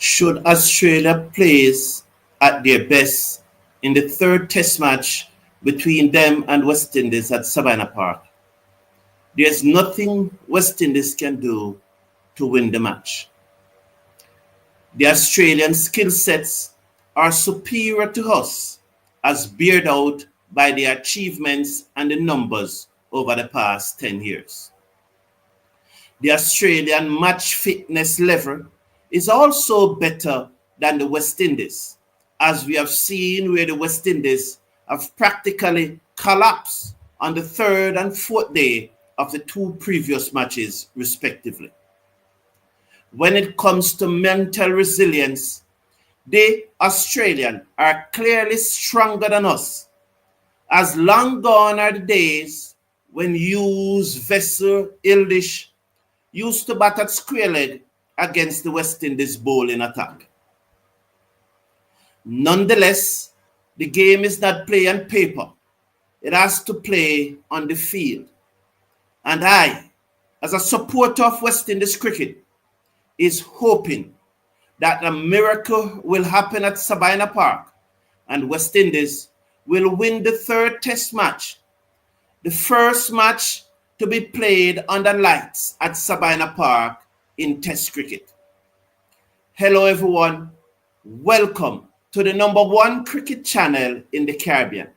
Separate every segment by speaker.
Speaker 1: Should Australia plays at their best in the third test match between them and West Indies at Savannah Park? There's nothing West Indies can do to win the match. The Australian skill sets are superior to us, as bared out by their achievements and the numbers over the past 10 years. The Australian match fitness level is also better than the West Indies, as we have seen where the West Indies have practically collapsed on the third and fourth day of the two previous matches, respectively. When it comes to mental resilience, the Australians are clearly stronger than us, as long gone are the days when Hughes, Vessel, Ildish used to bat at square leg against the West Indies bowling attack. Nonetheless, the game is not play on paper. It has to play on the field. And I, as a supporter of West Indies cricket, is hoping that a miracle will happen at Savannah Park and West Indies will win the third test match, the first match to be played under lights at Savannah Park in test cricket. Hello everyone, welcome to the #1 cricket channel in the Caribbean.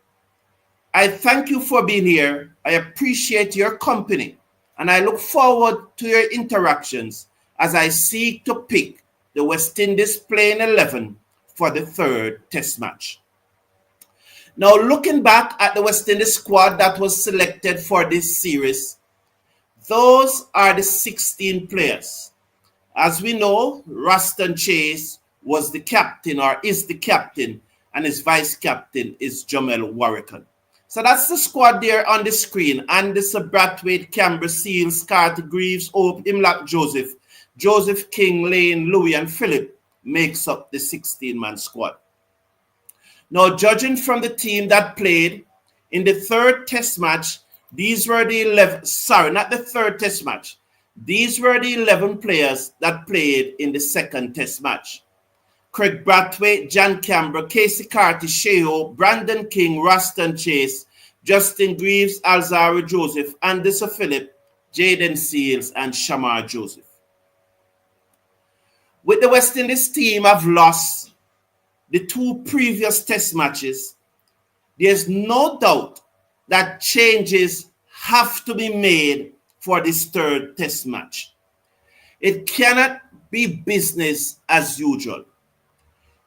Speaker 1: I thank you for being here. I appreciate your company and I look forward to your interactions as I seek to pick the West Indies playing 11 for the third test match. Now, looking back at the West Indies squad that was selected for this series, those are the 16 players. As we know, Ruston Chase was the captain or is the captain, and his vice captain is Jamel Warrican. So that's the squad there on the screen. Anderson, Brathwaite, Canberra, Seals, Carty, Greaves, Hope, Imlach, Joseph King, Lane, Louis, and Philip makes up the 16-man squad. Now, judging from the team that played in the third test match, these were the 11, sorry, not the third test match. These were the 11 players that played in the second test match. Craig Brathwaite, John Canberra, Keacy, Carty, Sheo, Brandon King, Ruston Chase, Justin Greaves, Alzari Joseph, Anderson Phillip, Jaden Seals, and Shamar Joseph. With the West Indies team have lost the two previous test matches, there's no doubt that changes have to be made for this third test match. It cannot be business as usual.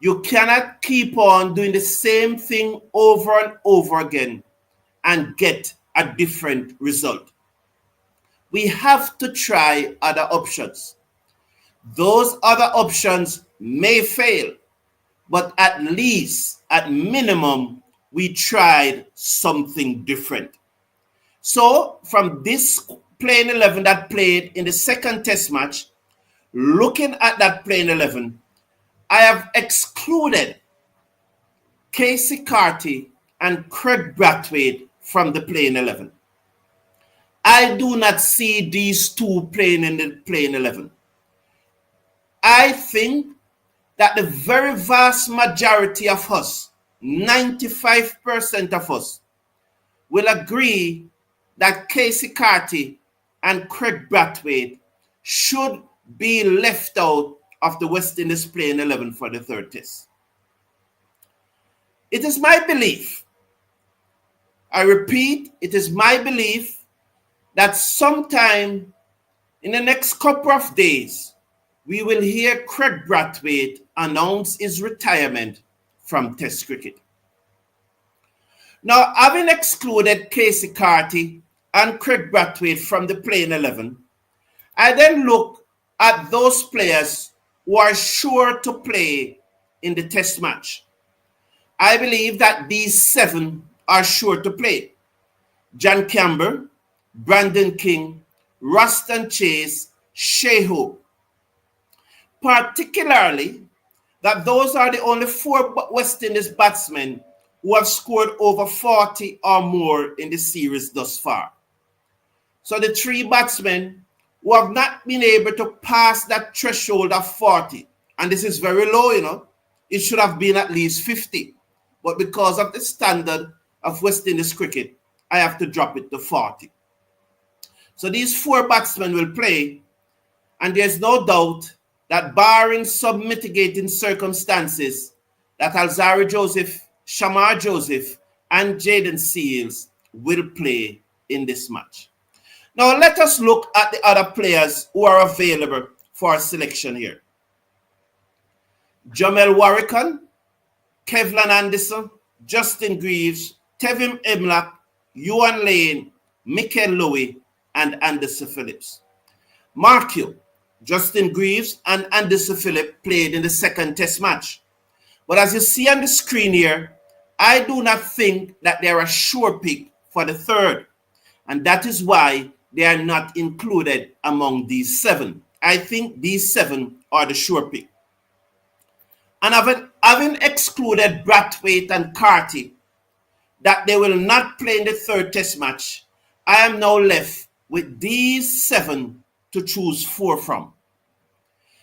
Speaker 1: You cannot keep on doing the same thing over and over again and get a different result. We have to try other options. Those other options may fail, but at least, at minimum, we tried something different. So, from this playing 11 that played in the second test match, looking at that playing 11, I have excluded Keacy, Carty and Craig Brathwaite from the playing 11. I do not see these two playing in the playing 11. I think that the very vast majority of us, 95% of us, will agree that Keacy, Carty and Craig Brathwaite should be left out of the West Indies playing 11 for the third test. It is my belief, I repeat, it is my belief that sometime in the next couple of days, we will hear Craig Brathwaite announce his retirement from Test cricket. Now, having excluded Keacy, Carty and Craig Brathwaite from the playing 11, I then look at those players who are sure to play in the test match. I believe that these 7 are sure to play. John Campbell, Brandon King, Ruston Chase, Shehu. Particularly that those are the only 4 West Indies batsmen who have scored over 40 or more in the series thus far. So the 3 batsmen who have not been able to pass that threshold of 40 And this is very low, you know. It should have been at least 50. But because of the standard of West Indies cricket, I have to drop it to 40. So these 4 batsmen will play, and there's no doubt that barring some mitigating circumstances, that Alzarri Joseph, Shamar Joseph, and Jaden Seals will play in this match. Now let us look at the other players who are available for selection here. Jamel Warrican, Kevlin Anderson, Justin Greaves, Tevin Imlach, Ewan Lane, Mikel Louis, and Anderson Phillips. Mark you, Justin Greaves and Anderson Phillips played in the second test match. But as you see on the screen here, I do not think that they're a sure pick for the third. And that is why they are not included among these 7. I think these 7 are the sure pick. And having excluded Brathwaite and Carty, that they will not play in the third test match, I am now left with these 7 to choose 4 from.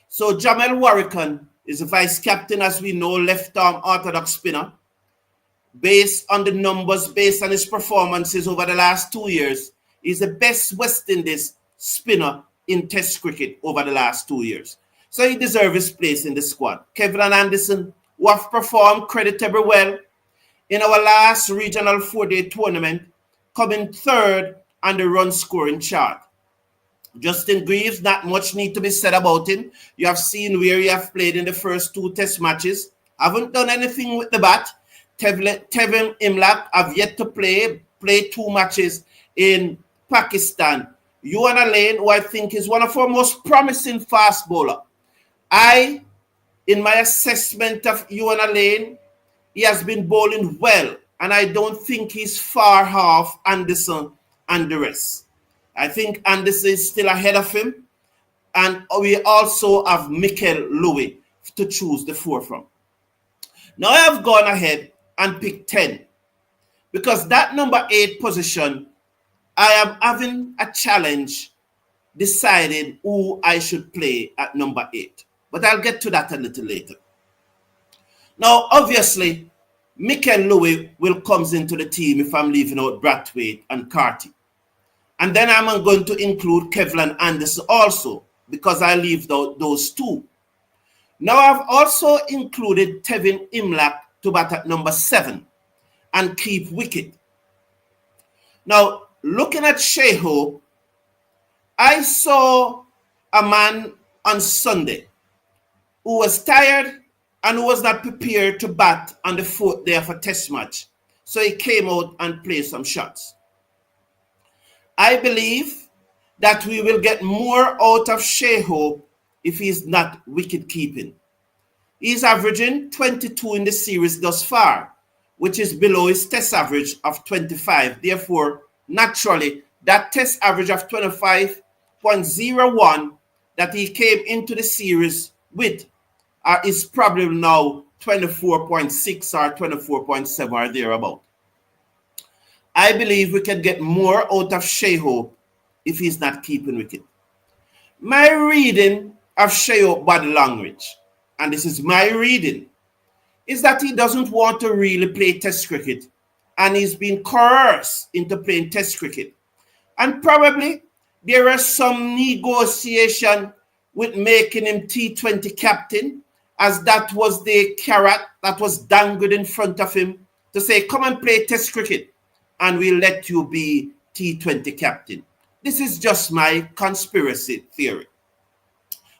Speaker 1: So Jamel Warrican is a vice captain, as we know, left-arm orthodox spinner. Based on the numbers, based on his performances over the last 2 years, he's the best West Indies spinner in Test cricket over the last 2 years. So he deserves his place in the squad. Kevlin Anderson, who have performed creditably well in our last regional 4-day tournament, coming third on the run scoring chart. Justin Greaves, not much need to be said about him. You have seen where he have played in the first 2 test matches. Haven't done anything with the bat. Tevin Imlach have yet to play 2 matches in Pakistan. Ewan Lane, who I think is one of our most promising fast bowler. In my assessment of Ewan Lane, he has been bowling well, and I don't think he's far off Anderson and the rest. I think Anderson is still ahead of him, and we also have Mikel Louis to choose the 4 from. Now I have gone ahead and picked 10, because that number 8 position, I am having a challenge deciding who I should play at number 8. But I'll get to that a little later. Now, obviously, Mikel Louis will come into the team if I'm leaving out Brathwaite and Carty. And then I'm going to include Kevlin Anderson also, because I leave out those 2. Now I've also included Tevin Imlach to bat at number 7 and keep wicket. Now, looking at Shai Hope, I saw a man on Sunday who was tired and who was not prepared to bat on the 4th day of a test match. So he came out and played some shots. I believe that we will get more out of Shai Hope if he's not wicket keeping. He's averaging 22 in the series thus far, which is below his test average of 25. Therefore, naturally, that test average of 25.01 that he came into the series with is probably now 24.6 or 24.7 or thereabout. I believe we can get more out of Shai Hope if he's not keeping wicket. My reading of Shai Hope body language, and this is my reading, is that he doesn't want to really play Test cricket, and he's been coerced into playing Test cricket. And probably there is some negotiation with making him T20 captain, as that was the carrot that was dangled in front of him to say, come and play Test cricket, and we'll let you be T20 captain. This is just my conspiracy theory.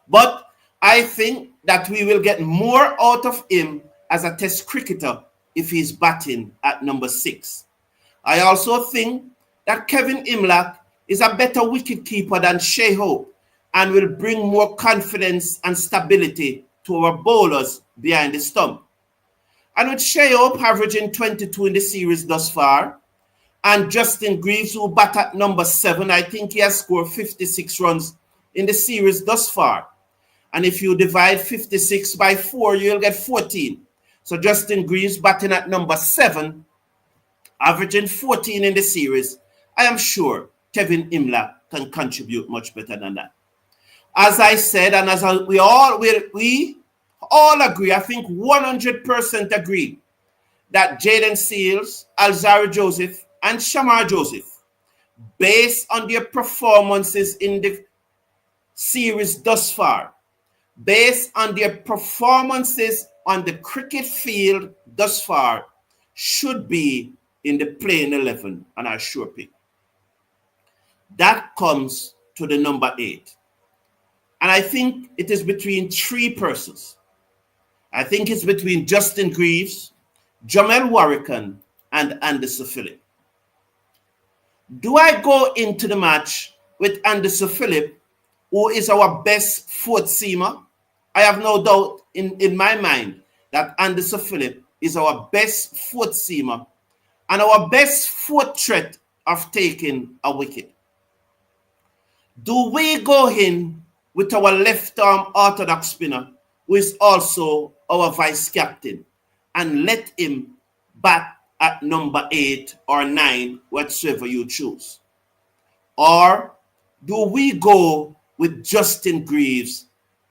Speaker 1: But I think that we will get more out of him as a Test cricketer if he's batting at number 6. I also think that Kevin Imlach is a better wicketkeeper than Shai Hope and will bring more confidence and stability to our bowlers behind the stump. And with Shai Hope averaging 22 in the series thus far, and Justin Greaves, who bat at number 7, I think he has scored 56 runs in the series thus far. And if you divide 56 by 4, you'll get 14. So Justin Greaves batting at number 7, averaging 14 in the series, I am sure Tevin Imlach can contribute much better than that. As I said, and as we all agree, I think 100% agree, that Jaden Seals, Alzari Joseph, and Shamar Joseph, based on their performances in the series thus far, based on their performances on the cricket field thus far, should be in the playing 11 and our sure pick. That comes to the number 8. And I think it is between 3 persons. I think it's between Justin Greaves, Jamel Warrican, and Anderson Phillip. Do I go into the match with Anderson Phillip, who is our best fourth seamer? I have no doubt in my mind that Anderson Phillip is our best fourth seamer and our best fourth threat of taking a wicket. Do we go in with our left-arm orthodox spinner, who is also our vice captain, and let him bat at number 8 or 9, whatsoever you choose? Or do we go with Justin Greaves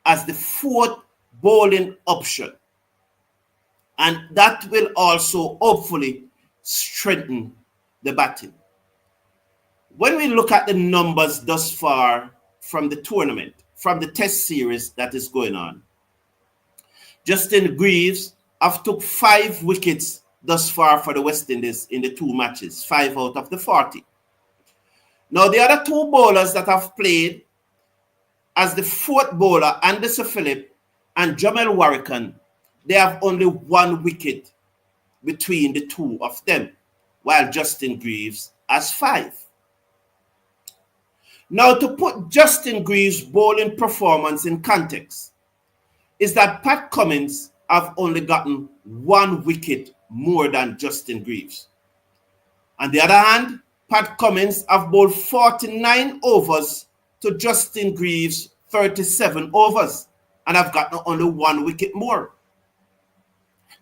Speaker 1: as the fourth bowling option? And that will also hopefully strengthen the batting. When we look at the numbers thus far from the tournament, from the test series that is going on, Justin Greaves have took 5 wickets thus far for the West Indies in the 2 matches, 5 out of the 40. Now, the other 2 bowlers that have played as the fourth bowler, Anderson Phillip and Jamel Warrican, they have only 1 wicket between the 2 of them, while Justin Greaves has 5. Now, to put Justin Greaves' bowling performance in context, is that Pat Cummins have only gotten 1 wicket more than Justin Greaves. On the other hand, Pat Cummins have bowled 49 overs to Justin Greaves' 37 overs and have gotten only 1 wicket more.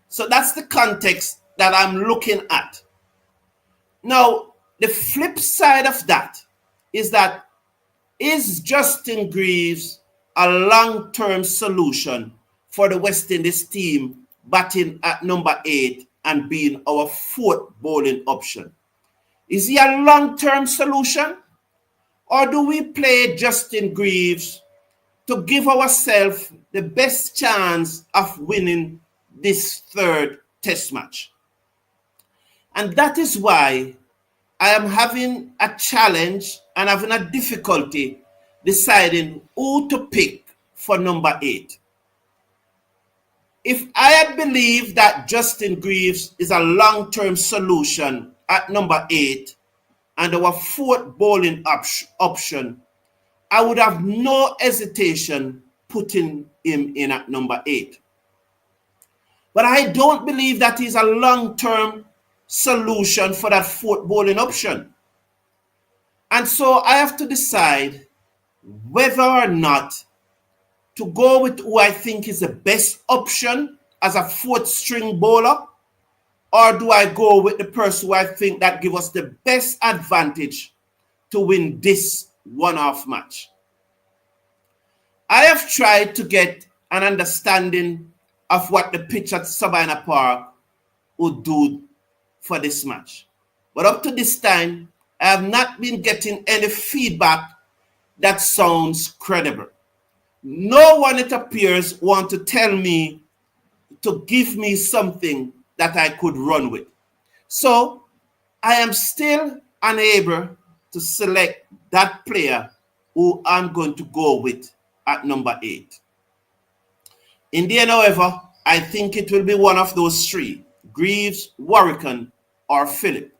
Speaker 1: So that's the context that I'm looking at. Now, the flip side of that is Justin Greaves a long-term solution for the West Indies team batting at number 8 and being our fourth bowling option? Is he a long-term solution? Or do we play Justin Greaves to give ourselves the best chance of winning this 3rd test match? And that is why I am having a challenge and having a difficulty deciding who to pick for number 8. If I had believed that Justin Greaves is a long-term solution at number 8 and our fourth bowling option, I would have no hesitation putting him in at number 8. But I don't believe that he's a long-term solution for that fourth bowling option. And so I have to decide whether or not to go with who I think is the best option as a fourth string bowler, or do I go with the person who I think that gives us the best advantage to win this one-off match? I have tried to get an understanding of what the pitch at Sabina Park would do for this match. But up to this time, I have not been getting any feedback that sounds credible. No one, it appears, want to tell me, to give me something that I could run with. So I am still unable to select that player who I'm going to go with at number 8. In the end, however, I think it will be one of those 3, Greaves, Warrican, or Phillip.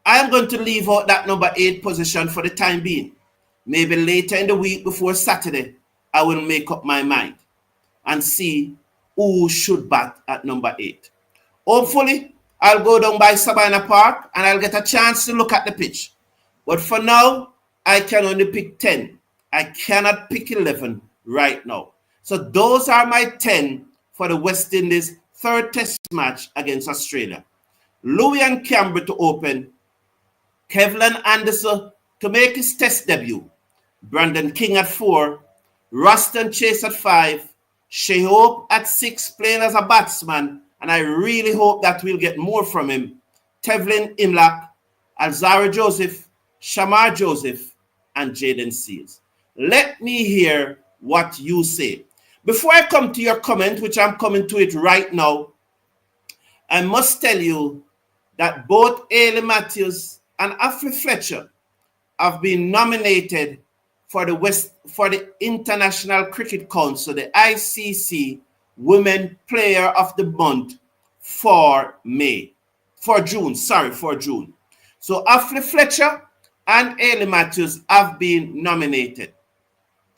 Speaker 1: I am going to leave out that number 8 position for the time being. Maybe later in the week before Saturday, I will make up my mind and see who should bat at number 8. Hopefully, I'll go down by Sabina Park and I'll get a chance to look at the pitch. But for now, I can only pick 10. I cannot pick 11 right now. So those are my 10 for the West Indies 3rd test match against Australia. Louis and Campbell to open, Kevlin Anderson to make his test debut, Brandon King at 4, Ruston Chase at 5, Shehope at 6 playing as a batsman, and I really hope that we'll get more from him. Tevlin Imlach, Alzara Joseph, Shamar Joseph, and Jaden Seals. Let me hear what you say. Before I come to your comment, which I'm coming to it right now, I must tell you that both Ailey Matthews and Ashley Fletcher have been nominated for the International Cricket Council, the ICC Women Player of the Month for June. So Ashley Fletcher and Ailey Matthews have been nominated.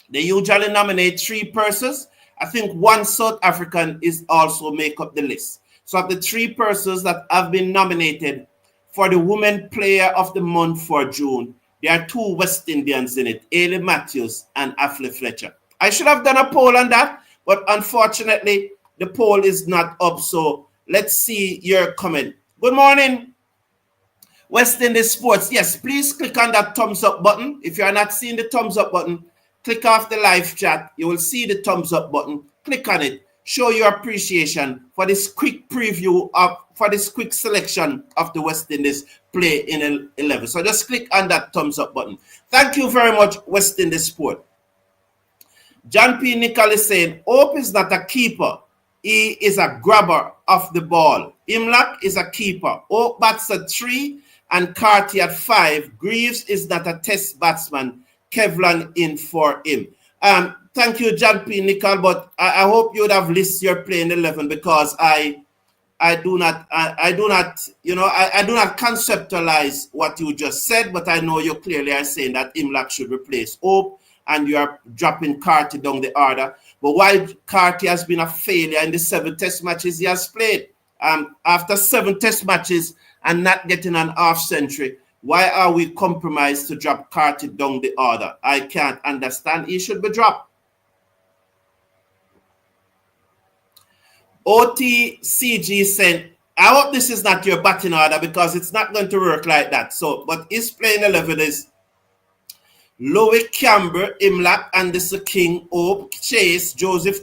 Speaker 1: They usually nominate 3 persons. I think 1 South African is also make up the list. So of the 3 persons that have been nominated for the Women Player of the Month for June, there are 2 West Indians in it, Ailey Matthews and Ashley Fletcher. I should have done a poll on that, but unfortunately, the poll is not up. So let's see your comment. Good morning, West Indies Sports. Yes, please click on that thumbs up button. If you are not seeing the thumbs up button, click off the live chat. You will see the thumbs up button. Click on it. Show your appreciation for this quick preview for this quick selection of the West Indies play in 11. So just click on that thumbs up button. Thank you very much, West Indies Sport. John P. Nicol is saying, Hope is not a keeper. He is a grabber of the ball. Imlach is a keeper. Hope bats at 3 and Carty at 5. Greaves is not a test batsman. Kevlin in for him. Thank you, John P. Nicol, but I hope you would have listed your play in 11 because I do not conceptualize what you just said, but I know you clearly are saying that Imlach should replace Hope and you are dropping Carty down the order. But while Carty has been a failure in the 7 test matches he has played, after 7 test matches and not getting an half century, why are we compromised to drop Carty down the order? I can't understand. He should be dropped. OTCG said, I hope this is not your batting order because it's not going to work like that. So, but his playing 11 is Louis Camber, Imlach, Anderson King, Hope, Chase, Joseph,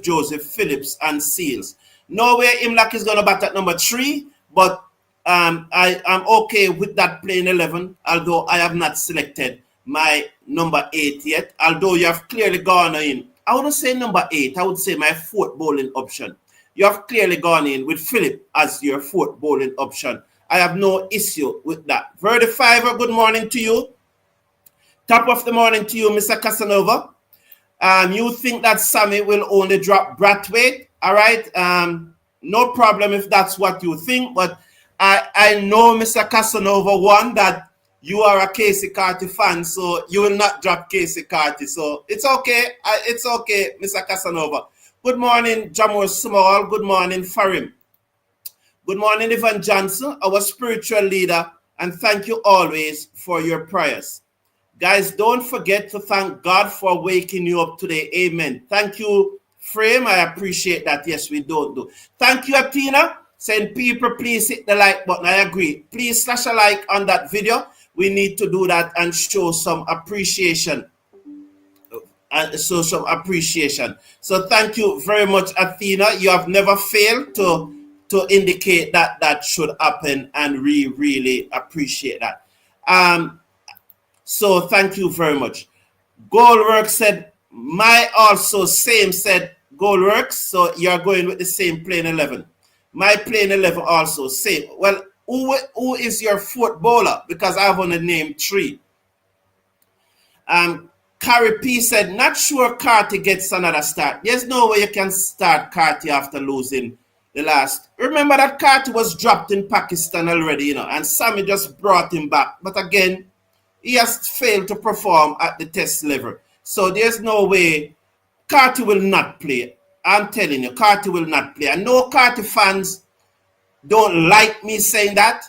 Speaker 1: Phillips, and Seals. No way Imlach is going to bat at number 3, but I'm okay with that playing 11, although I have not selected my number 8 yet, although you have clearly gone in. I wouldn't say number 8, I would say my 4th bowling option. You have clearly gone in with Philip as your 4th bowling option. I have no issue with that. Verdi Fiver, good morning to you. Top of the morning to you, Mr. Casanova. You think that Sammy will only drop Brathwaite? All right. No problem if that's what you think, but I know, Mr. Casanova, one, that you are a Keacy Carty fan, so you will not drop Keacy Carty. So it's okay. It's okay, Mr. Casanova. Good morning, Jamor Small. Good morning, Farim. Good morning, Ivan Johnson, our spiritual leader, and thank you always for your prayers. Guys, don't forget to thank God for waking you up today. Amen. Thank you, Frame. I appreciate that. Yes, we don't do. Thank you, Athena. Saying, people, please hit the like button. I agree. Please slash a like on that video. We need to do that and show some appreciation. So thank you very much, Athena. You have never failed to indicate that that should happen, and we really appreciate that. So thank you very much. Goldworks said, my also same said Goldworks. So you're going with the same playing 11. My playing 11 also same. Well, who is your 4th bowler? Because I have only named 3. Carrie P said, not sure Carty gets another start. There's no way you can start Carty after losing the last. Remember that Carty was dropped in Pakistan already, and Sammy just brought him back. But again, he has failed to perform at the test level. So there's no way Carty will not play. I'm telling you, Carty will not play. I know Carty fans don't like me saying that,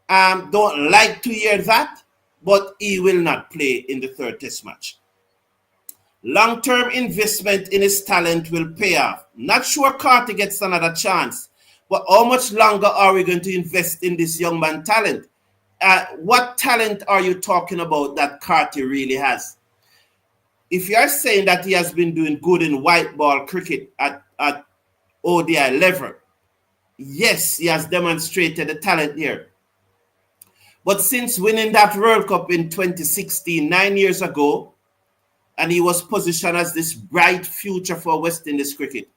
Speaker 1: don't like to hear that, but he will not play in the 3rd test match. Long-term investment in his talent will pay off. Not sure Carty gets another chance, but how much longer are we going to invest in this young man talent? What talent are you talking about that Carty really has? If you are saying that he has been doing good in white ball cricket at ODI level. Yes, he has demonstrated the talent here. But since winning that World Cup in 2016, 9 years ago, and he was positioned as this bright future for West Indies cricket,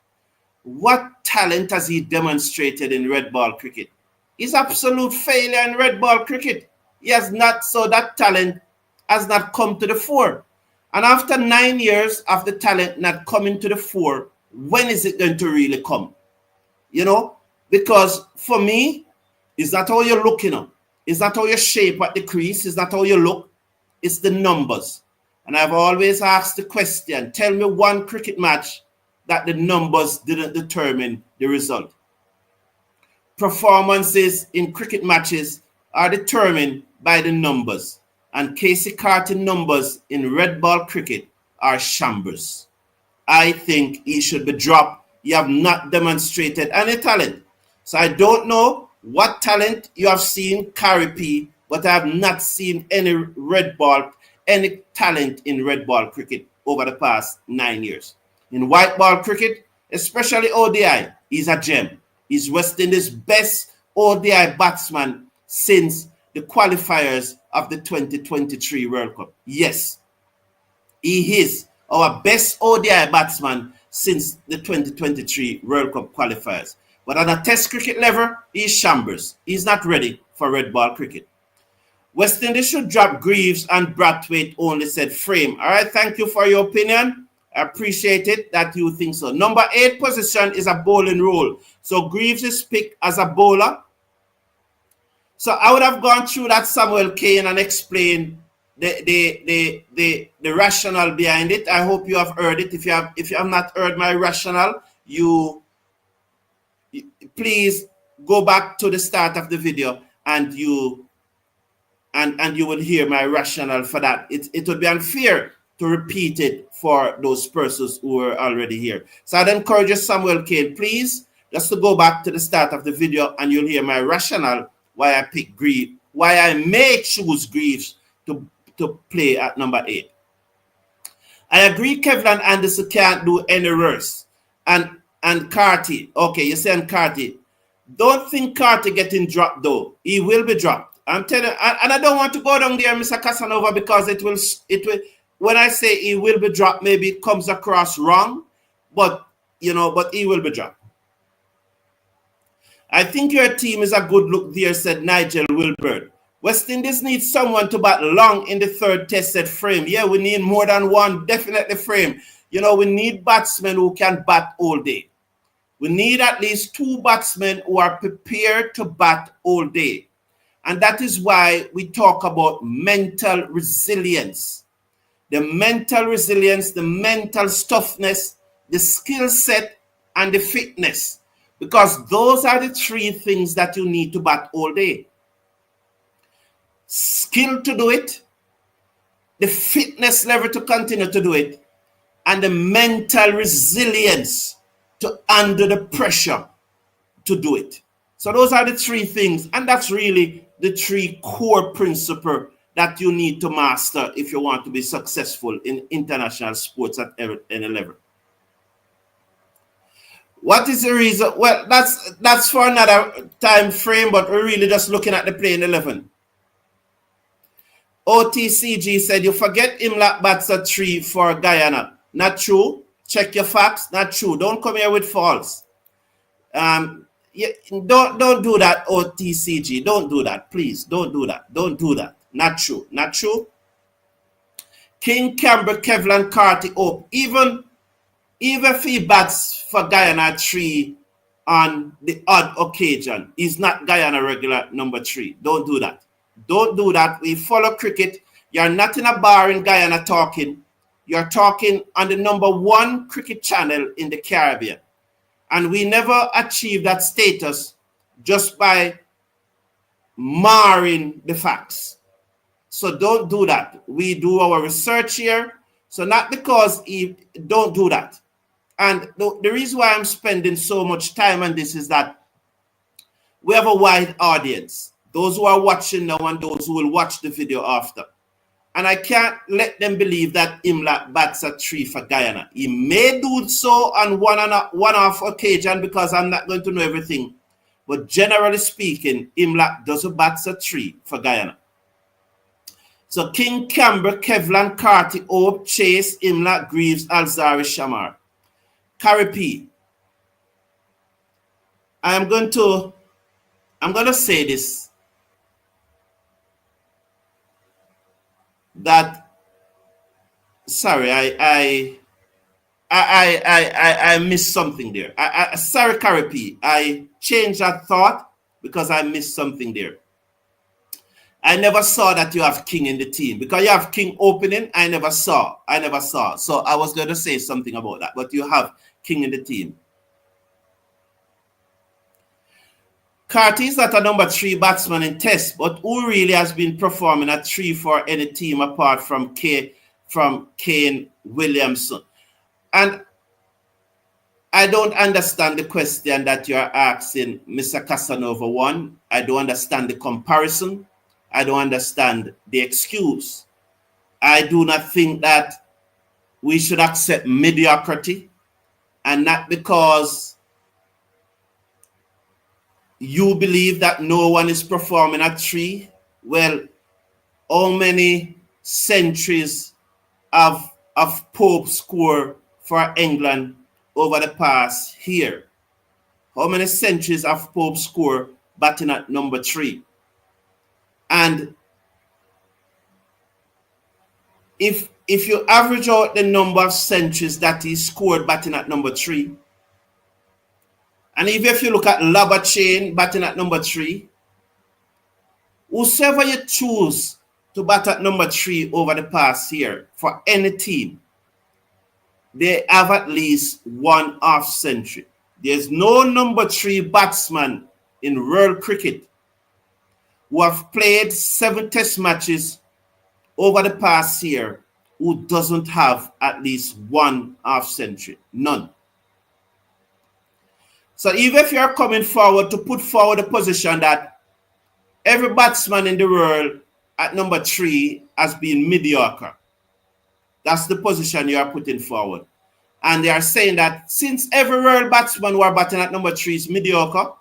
Speaker 1: what talent has he demonstrated in red ball cricket? He's absolute failure in red ball cricket. He has not, so that talent has not come to the fore. And after 9 years of the talent not coming to the fore, when is it going to really come? You know, because for me, it's not how you're looking up. It's not how you shape at the crease. It's not how you look. It's the numbers. And I've always asked the question, tell me one cricket match that the numbers didn't determine the result. Performances in cricket matches are determined by the numbers. And Keacy Carty numbers in red ball cricket are shambles. I think he should be dropped. You have not demonstrated any talent. So I don't know what talent you have seen, Carty, but I have not seen any any talent in red ball cricket over the past 9 years. In white ball cricket, especially ODI, he's a gem. He's West Indies' best ODI batsman since the qualifiers of the 2023 World Cup. Yes, he is our best ODI batsman since the 2023 World Cup qualifiers. But on a test cricket level, he's shambles. He's not ready for red ball cricket. West Indies should drop Greaves and Brathwaite only, said Frame. All right, thank you for your opinion. I appreciate it that you think so. Number 8 position is a bowling role. So Greaves is picked as a bowler. So I would have gone through that Samuel Kane and explained the rationale behind it. I hope you have heard it. If you have not heard my rationale, you please go back to the start of the video and you will hear my rationale for that. It would be unfair to repeat it for those persons who are already here. So I'd encourage you, Samuel Kane, please, just to go back to the start of the video and you'll hear my rationale why I pick Greaves, why I may choose Greaves to play at number 8. I agree Kevin Anderson can't do any worse. And Carty, okay, you're saying Carty. Don't think Carty getting dropped though. He will be dropped. I'm telling you, and I don't want to go down there, Mr. Casanova, because it will when I say he will be dropped, maybe it comes across wrong, but he will be dropped. I think your team is a good look there, said Nigel Wilbert. West Indies needs someone to bat long in the third test, said Frame. Yeah, we need more than one, definitely Frame. We need batsmen who can bat all day. We need at least 2 batsmen who are prepared to bat all day. And that is why we talk about mental resilience. The mental resilience, the mental toughness, the skill set, and the fitness. Because those are the 3 things that you need to bat all day. Skill to do it, the fitness level to continue to do it, and the mental resilience to under the pressure to do it. So those are the 3 things, and that's really the 3 core principles that you need to master if you want to be successful in international sports at any level. What is the reason? Well, that's for another time frame, but we're really just looking at the playing 11. OTCG said, you forget Imlap bats a 3 for Guyana. Not true. Check your facts. Not true. Don't come here with false. Don't do that, OTCG. Don't do that. Please, don't do that. Don't do that. Not true. Not true. King, Campbell, Kevlan, Carty, Hope. Even if he bats for Guyana 3 on the odd occasion, he's not Guyana regular number 3. Don't do that. Don't do that. We follow cricket. You're not in a bar in Guyana talking. You're talking on the number 1 cricket channel in the Caribbean. And we never achieved that status just by marring the facts. So don't do that. We do our research here. So not because don't do that. And the reason why I'm spending so much time on this is that we have a wide audience. Those who are watching now and those who will watch the video after. And I can't let them believe that Imlap bats a 3 for Guyana. He may do so on one-off occasion because I'm not going to know everything. But generally speaking, Imlap doesn't bat a 3 for Guyana. So King, Camber, Kevlan, Carty, Ope, Chase, Imlap, Greaves, Alzari, Shamar. Carry P. I'm going to say this. That, sorry, I missed something there. Sorry, Carry P. I changed that thought because I missed something there. I never saw that you have King in the team. Because you have King opening, I never saw. So I was going to say something about that. But you have King in the team. Carty is not a number 3 batsman in Test, but who really has been performing at 3 for any team apart from Kane Williamson? And I don't understand the question that you're asking, Mr. Casanova 1. I don't understand the comparison. I don't understand the excuse. I do not think that we should accept mediocrity, and not because you believe that no one is performing at 3. Well, how many centuries of Pope score for England over the past year? How many centuries of Pope score batting at number 3? And if you average out the number of centuries that he scored batting at number 3, and even if you look at Labachane batting at number 3, whosoever you choose to bat at number 3 over the past year for any team, they have at least 1 half century. There's no number 3 batsman in world cricket who have played 7 test matches over the past year who doesn't have at least 1 half century. None. So even if you're coming forward to put forward a position that every batsman in the world at number 3 has been mediocre, that's the position you are putting forward. And they are saying that since every world batsman who are batting at number 3 is mediocre,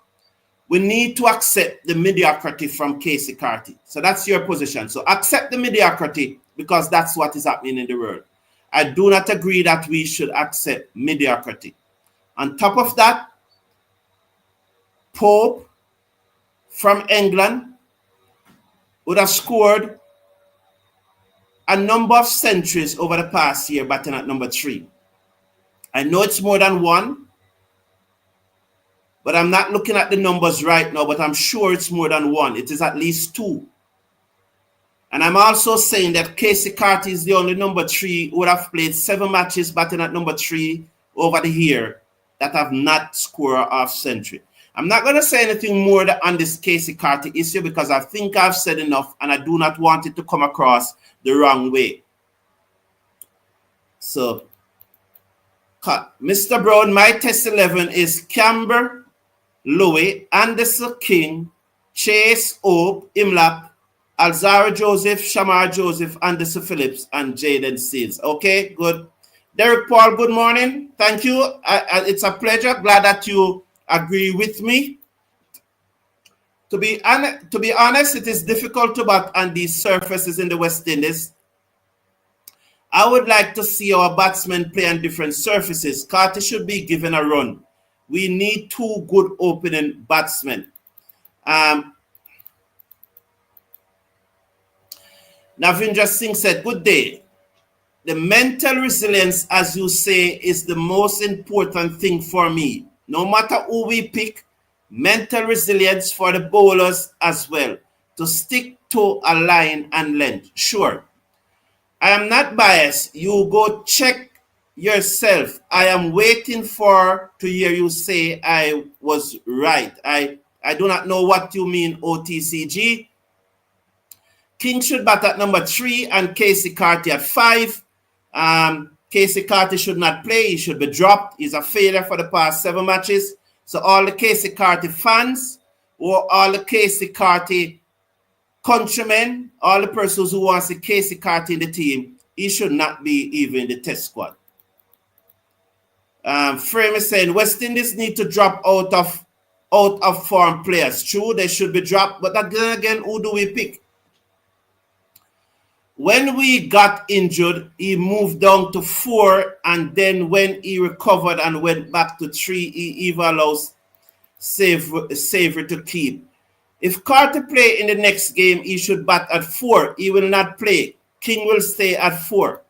Speaker 1: we need to accept the mediocrity from Keacy Carty. So that's your position. So accept the mediocrity because that's what is happening in the world. I do not agree that we should accept mediocrity. On top of that, Pope from England would have scored a number of centuries over the past year batting at number 3. I know it's more than 1, but I'm not looking at the numbers right now, but I'm sure it's more than 1. It is at least 2. And I'm also saying that Keacy Carty is the only number 3 who would have played 7 matches batting at number 3 over the year that have not scored a half century. I'm not going to say anything more on this Keacy Carty issue because I think I've said enough and I do not want it to come across the wrong way. So, Mr. Brown, my test 11 is Camber, Louis, Anderson, King, Chase, Ope, Imlap, Alzara Joseph, Shamar Joseph, Anderson Phillips, and Jaden Seals. Okay, good. Derek Paul, good morning. Thank you. It's a pleasure. Glad that you agree with me. To be honest, it is difficult to bat on these surfaces in the West Indies. I would like to see our batsmen play on different surfaces. Carty should be given a run. We need 2 good opening batsmen. Navindra Singh said, good day. The mental resilience, as you say, is the most important thing for me. No matter who we pick, mental resilience for the bowlers as well. To stick to a line and length. Sure. I am not biased. You go check yourself. I am waiting to hear you say I was right. I do not know what you mean, OTCG. King should bat at number 3 and Keacy Carty at 5. Keacy Carty should not play. He should be dropped. He's a failure for the past 7 matches. So all the Keacy Carty fans or all the Keacy Carty countrymen, all the persons who want to see Keacy Carty in the team, he should not be even in the test squad. Frame is saying West Indies need to drop out of form players. True, they should be dropped, but again, who do we pick? When we got injured, he moved down to 4, and then when he recovered and went back to 3, he even allows Savory to keep. If Carty play in the next game, he should bat at 4. He will not play. King will stay at 4.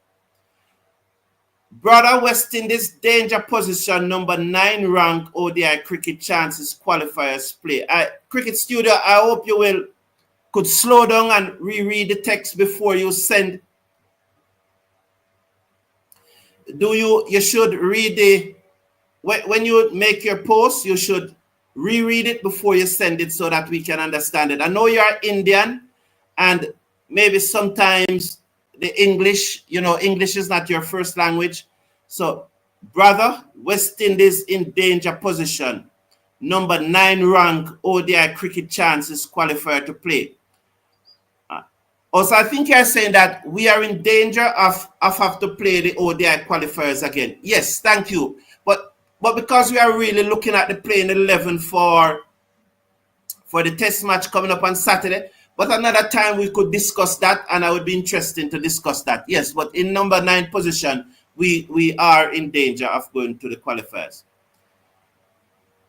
Speaker 1: Brother, West Indies danger position number 9 rank ODI cricket chances qualifiers play. Cricket studio, I hope you could slow down and reread the text before you send. You should read when you make your post, you should reread it before you send it so that we can understand it. I know you are Indian, and maybe sometimes the English, English is not your first language. So, brother, West Indies in danger position. Number 9 rank ODI cricket chances qualifier to play. Also, I think you're saying that we are in danger of have to play the ODI qualifiers again. Yes, thank you. But because we are really looking at the playing 11 for the test match coming up on Saturday, but another time we could discuss that, and I would be interested to discuss that. Yes, but in number 9 position, we are in danger of going to the qualifiers.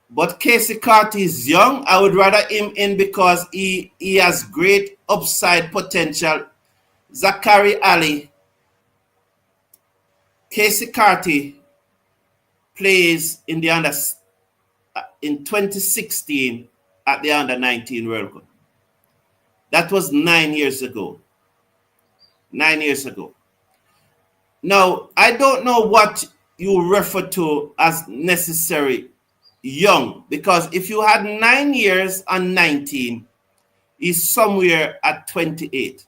Speaker 1: But Keacy Carty is young. I would rather him in because he has great upside potential. Zachary Ali, Keacy Carty plays in 2016 at the Under-19 World Cup. That was 9 years ago. 9 years ago. Now, I don't know what you refer to as necessary young, because if you had 9 years and 19, he's somewhere at 28.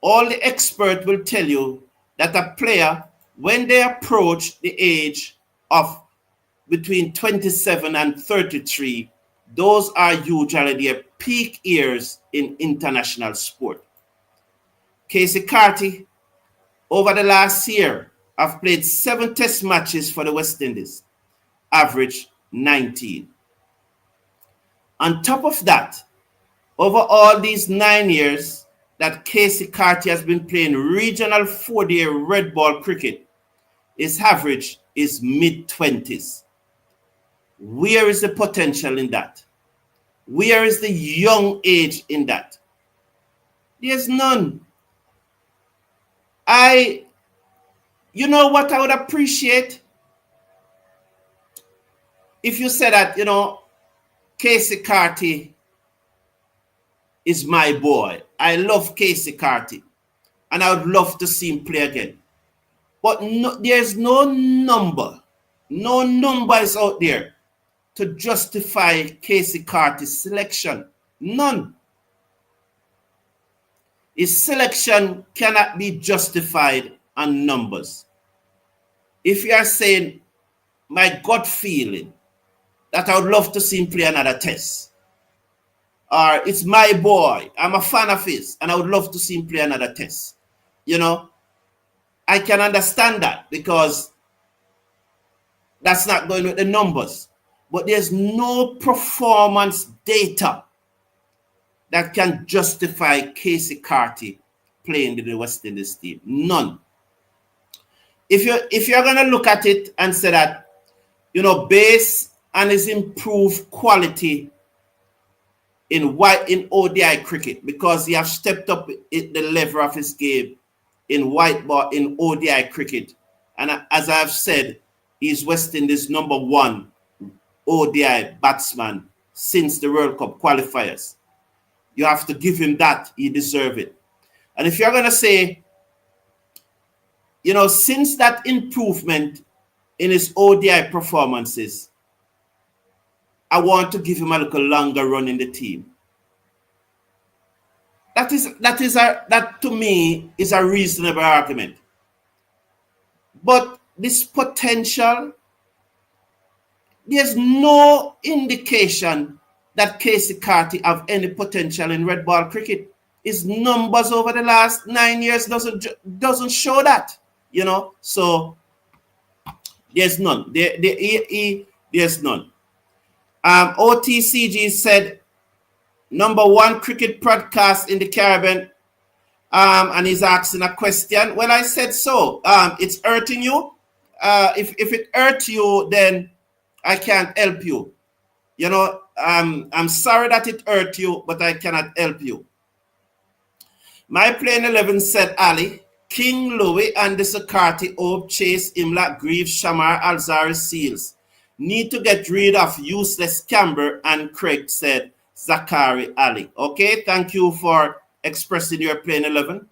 Speaker 1: All the experts will tell you that a player, when they approach the age of between 27 and 33, those are usually their peak years in international sport. Keacy Carty, over the last year, have played 7 test matches for the West Indies, average 19. On top of that, over all these 9 years that Keacy Carty has been playing regional 4-day red ball cricket, his average is mid-20s. Where is the potential in that? Where is the young age in that? There's none. You know what I would appreciate? If you say that, Keacy Carty is my boy. I love Keacy Carty, and I would love to see him play again. But there's no number is out there to justify Keacy Carty's selection. None. His selection cannot be justified on numbers. If you are saying, my gut feeling, that I would love to see him play another test, or it's my boy, I'm a fan of his, and I would love to see him play another test, I can understand that, because that's not going with the numbers. But there's no performance data that can justify Keacy Carty playing in the West Indies team. None. If you're going to look at it and say that, based on his improved quality in ODI cricket, because he has stepped up the level of his game in white ball in ODI cricket, and as I've said, he's West Indies number 1 ODI batsman since the World Cup qualifiers. You have to give him that. He deserves it. And if you're going to say, since that improvement in his ODI performances, I want to give him a little longer run in the team. That to me is a reasonable argument. But this potential, there's no indication that Keacy Carty have any potential in red ball cricket. His numbers over the last 9 years doesn't show that, you know. So there's none. There's none. OTCG said #1 cricket broadcast in the Caribbean. And he's asking a question. Well, I said so. It's hurting you. If it hurts you, then I can't help you. You know, I'm sorry that it hurt you, but I cannot help you. My playing 11 said Ali, King, Louis, and the Carty, Ope, Chase, Imlak, Grieve, Shamar, Alzari, Seals. Need to get rid of useless Camber, and Craig said Zachary Ali. Okay, thank you for expressing your playing 11.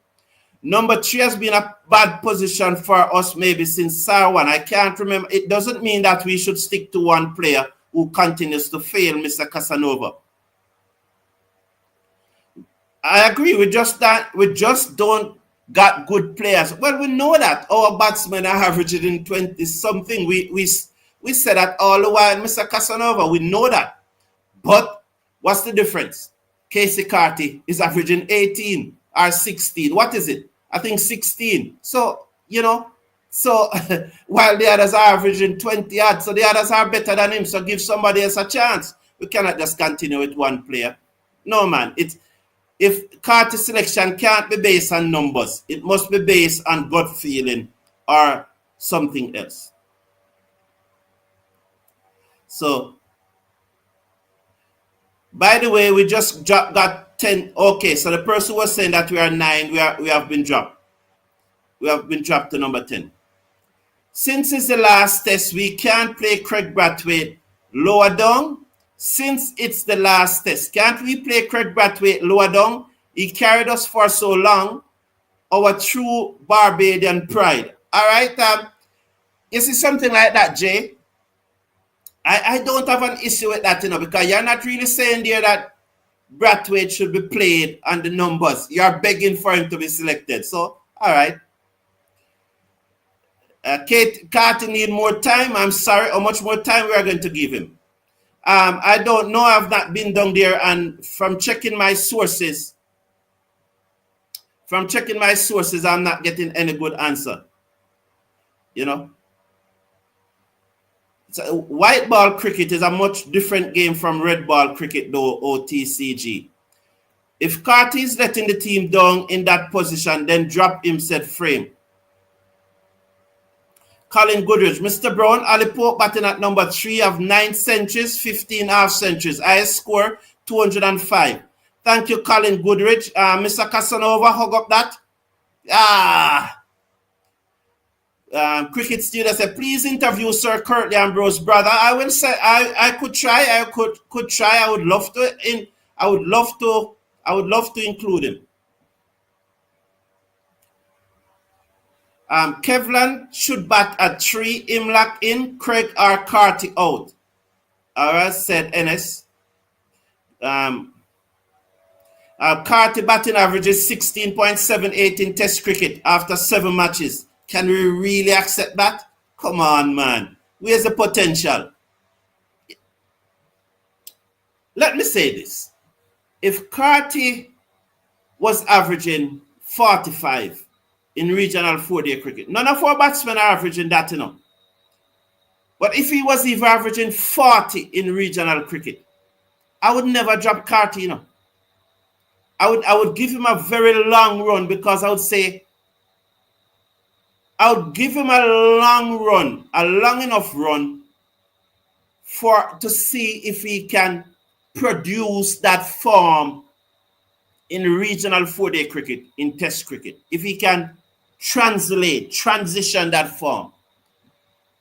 Speaker 1: #3 has been a bad position for us maybe since Sarwan. I can't remember. It doesn't mean that we should stick to one player who continues to fail, Mr. Casanova. I agree. We just don't got good players. Well, we know that our batsmen are averaging in 20 something. We said that all the while, Mr. Casanova. We know that. But what's the difference? Keacy Carty is averaging 18 or 16. What is it? I think 16. So, you know, while the others are averaging 20 odd, so the others are better than him. So give somebody else a chance. We cannot just continue with one player. No, man. If Carty selection can't be based on numbers, it must be based on gut feeling or something else. So, by the way, we just got 10. Okay, so the person was saying that we are 9. We have been dropped. We have been dropped to number 10. Since it's the last test, we can't play Craig Brathwaite lower down. Since it's the last test, can't we play Craig Brathwaite lower down? He carried us for so long. Our true Barbadian pride. All right, you see something like that, Jay? I don't have an issue with that, you know, because you're not really saying there that Brathwaite should be played on the numbers. You're begging for him to be selected. So, all right. Carty need more time. I'm sorry. How much more time we are going to give him? I don't know. I've not been down there, and from checking my sources, I'm not getting any good answer. You know? So white ball cricket is a much different game from red ball cricket, though, OTCG. If Carty is letting the team down in that position, then drop him, said Frame. Colin Goodrich, Mr. Brown, Ali Pope batting at #3 of 9 centuries, 15 half centuries. Highest score, 205. Thank you, Colin Goodrich. Mr. Casanova, hug up that. Cricket student said, please interview Sir Curtly Ambrose, brother. I will say I could try. I could try. I would love to include him. Kevlan should bat at 3, Imlak in, Craig or Carty out. Alright, said Ennis. Carty batting average is 16.78 in Test cricket after 7 matches. Can we really accept that? Come on, man. Where's the potential? Let me say this. If Carty was averaging 45 in regional 4-day cricket, none of our batsmen are averaging that, you know. But if he was even averaging 40 in regional cricket, I would never drop Carty, you know. I would give him a very long run, because I would say, I would give him a long run, a long enough run to see if he can produce that form in regional 4-day cricket, in Test cricket. If he can transition that form.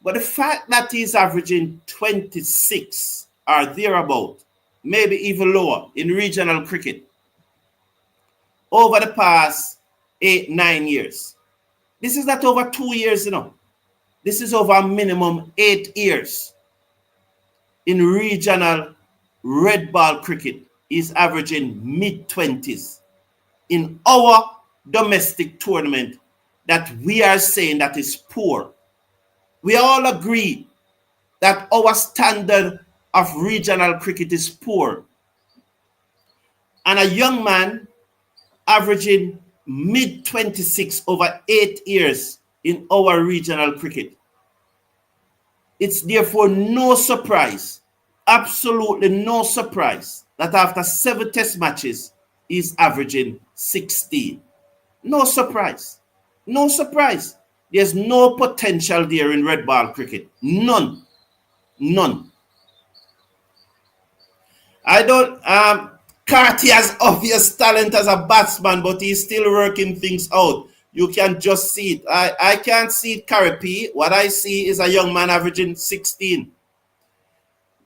Speaker 1: But the fact that he's averaging 26 or thereabout, maybe even lower in regional cricket over the past 8-9 years. This is not over 2 years, you know. This is over a minimum 8 years. In regional red ball cricket, he's averaging mid-20s. In our domestic tournament, that we are saying that is poor. We all agree that our standard of regional cricket is poor. and a young man averaging mid 26 over 8 years in our regional cricket. It's therefore no surprise, absolutely no surprise, that after 7 test matches, he's averaging 16. No surprise. No surprise. There's no potential there in red ball cricket. None. None. I don't Carty has obvious talent as a batsman, but he's still working things out. You can just see it. I can't see it, Carty. What I see is a young man averaging 16.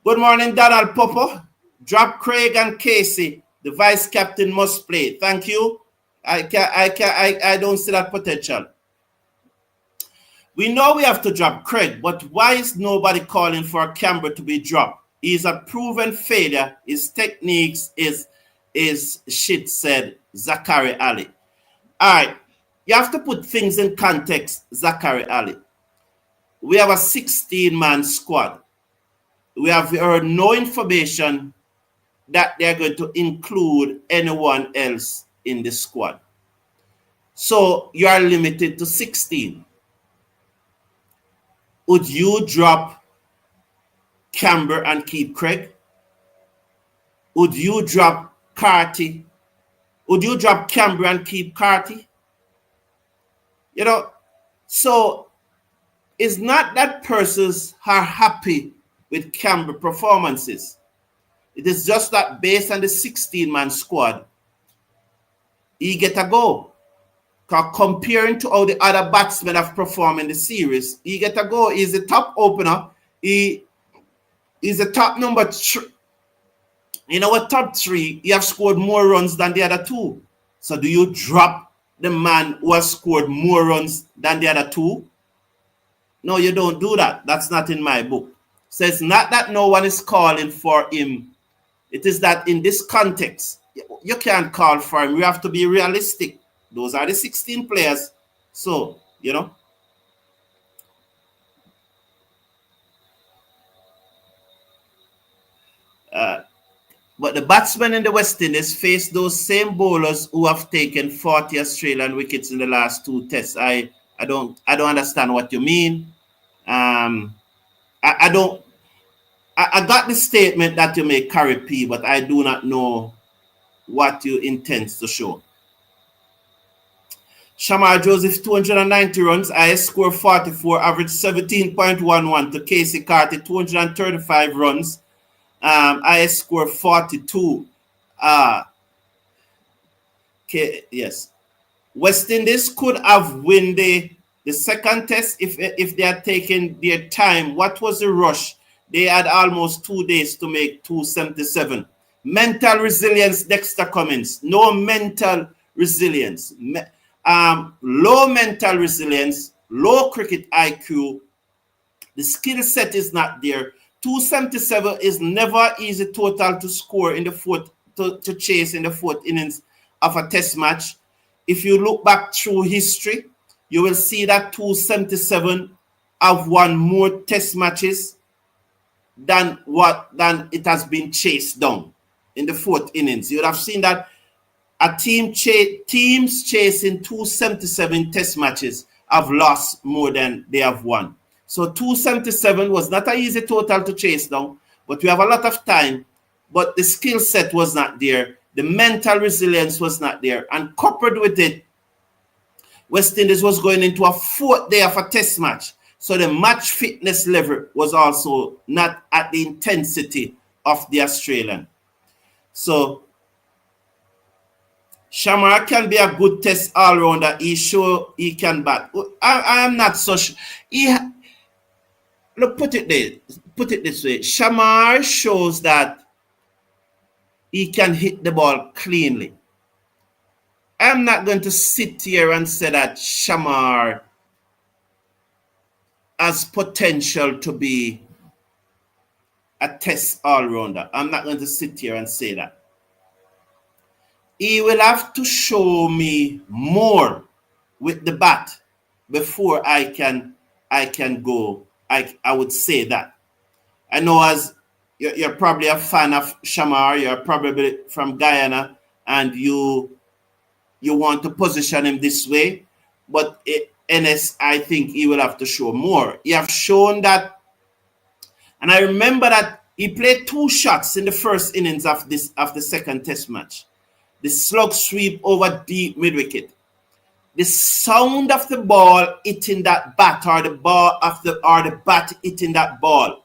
Speaker 1: Good morning, Donald Popper. Drop Craig and Keacy. The vice captain must play. Thank you. I don't see that potential. We know we have to drop Craig, but why is nobody calling for Canberra to be dropped? He's a proven failure. His techniques is shit, said Zachary Ali. All right, you have to put things in context, Zachary Ali. We have a 16-man squad. We have heard no information that they're going to include anyone else in the squad. So you are limited to 16. Would you drop Canberra and keep Craig? Would you drop Carty? Would you drop Canberra and keep Carty? You know, so it's not that persons are happy with Canberra performances. It is just that based on the 16-man squad, he get a go. Comparing to how the other batsmen have performed in the series, he get a go. He's the top opener. He's the top number 3. In our top 3, he have scored more runs than the other 2. So do you drop the man who has scored more runs than the other 2? No, you don't do that. That's not in my book. So it's not that no one is calling for him. It is that in this context, you can't call for him. You have to be realistic. Those are the 16 players. So, you know. But the batsmen in the West Indies face those same bowlers who have taken 40 Australian wickets in the last 2 tests. I don't understand what you mean. I got the statement that you make, Carry P, but I do not know what you intend to show. Shamar Joseph, 290 runs, IS score 44, average 17.11 to Keacy Carty, 235 runs, IS score 42. Yes. West Indies could have won the second test if they had taken their time. What was the rush? They had almost 2 days to make 277. Mental resilience, Dexter Cummins. No mental resilience. Low mental resilience, low cricket IQ. The skill set is not there. 277 is never easy total to score in the fourth, to chase in the 4th innings of a test match. If you look back through history, you will see that 277 have won more test matches than it has been chased down in the 4th innings. You would have seen that teams chasing 277 test matches have lost more than they have won. So 277 was not an easy total to chase down, but we have a lot of time, but the skill set was not there. The mental resilience was not there. And coupled with it, West Indies was going into a 4th day of a test match. So the match fitness level was also not at the intensity of the Australian. So Shamar can be a good test all-rounder. He sure he can bat. I am not so sure. Look, put it this way. Shamar shows that he can hit the ball cleanly. I'm not going to sit here and say that Shamar has potential to be a test all-rounder. I'm not going to sit here and say that. He will have to show me more with the bat before I can go. I would say that. I know as you're probably a fan of Shamar, you're probably from Guyana, and you want to position him this way. But NS, I think he will have to show more. He have shown that, and I remember that he played 2 shots in the first innings of the second test match. The slug sweep over deep mid-wicket. The sound of the ball hitting that bat, or the bat hitting that ball.